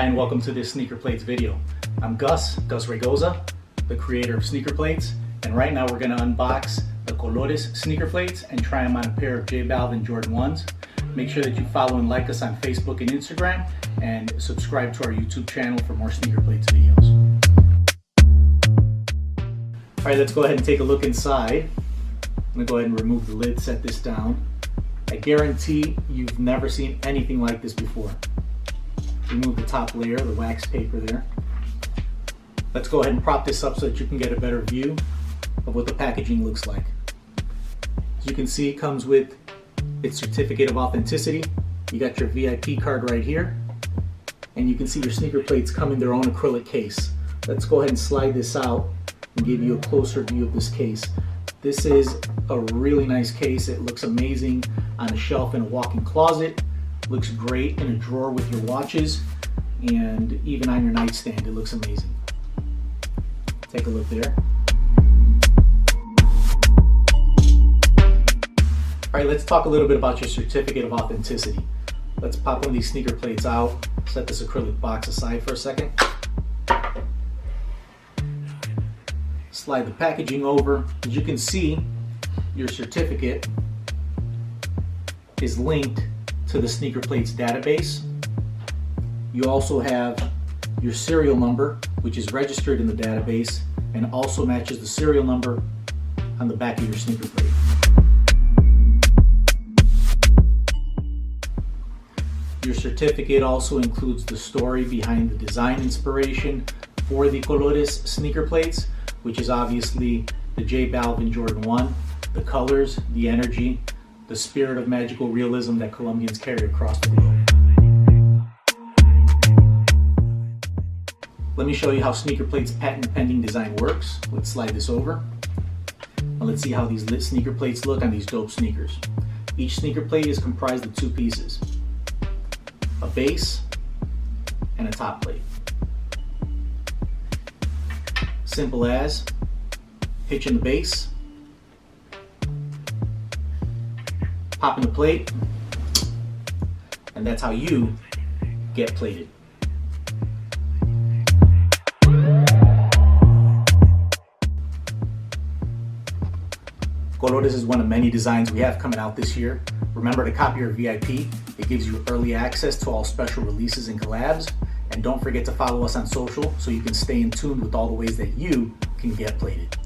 Hi, and welcome to this Sneaker Plates video. I'm Gus Regoza, the creator of Sneaker Plates, and right now we're going to unbox the Colores Sneaker Plates and try them on a pair of J Balvin Jordan 1s. Make sure that you follow and like us on Facebook and Instagram, and subscribe to our YouTube channel for more Sneaker Plates videos. Alright, let's go ahead and take a look inside. I'm going to go ahead and remove the lid, set this down. I guarantee you've never seen anything like this before. Remove the top layer, the wax paper there. Let's go ahead and prop this up so that you can get a better view of what the packaging looks like. As you can see, it comes with its certificate of authenticity. You got your VIP card right here, and you can see your sneaker plates come in their own acrylic case. Let's go ahead and slide this out and give you a closer view of this case. This is a really nice case. It looks amazing on a shelf in a walk-in closet. Looks great in a drawer with your watches, and even on your nightstand it looks amazing. Take a look there. Alright, let's talk a little bit about your certificate of authenticity. Let's pop one of these sneaker plates out, set this acrylic box aside for a second. Slide the packaging over. As you can see, your certificate is linked to the Sneaker Plates database. You also have your serial number, which is registered in the database and also matches the serial number on the back of your sneaker plate. Your certificate also includes the story behind the design inspiration for the Colores sneaker plates, which is obviously the J Balvin Jordan 1, the colors, the energy, the spirit of magical realism that Colombians carry across the globe. Let me show you how Sneaker Plates' patent pending design works. Let's slide this over. Now let's see how these lit sneaker plates look on these dope sneakers. Each sneaker plate is comprised of two pieces: a base and a top plate. Simple as hitch in the base, pop in the plate, and that's how you get plated. Colores is one of many designs we have coming out this year. Remember to copy your VIP. It gives you early access to all special releases and collabs. And don't forget to follow us on social so you can stay in tune with all the ways that you can get plated.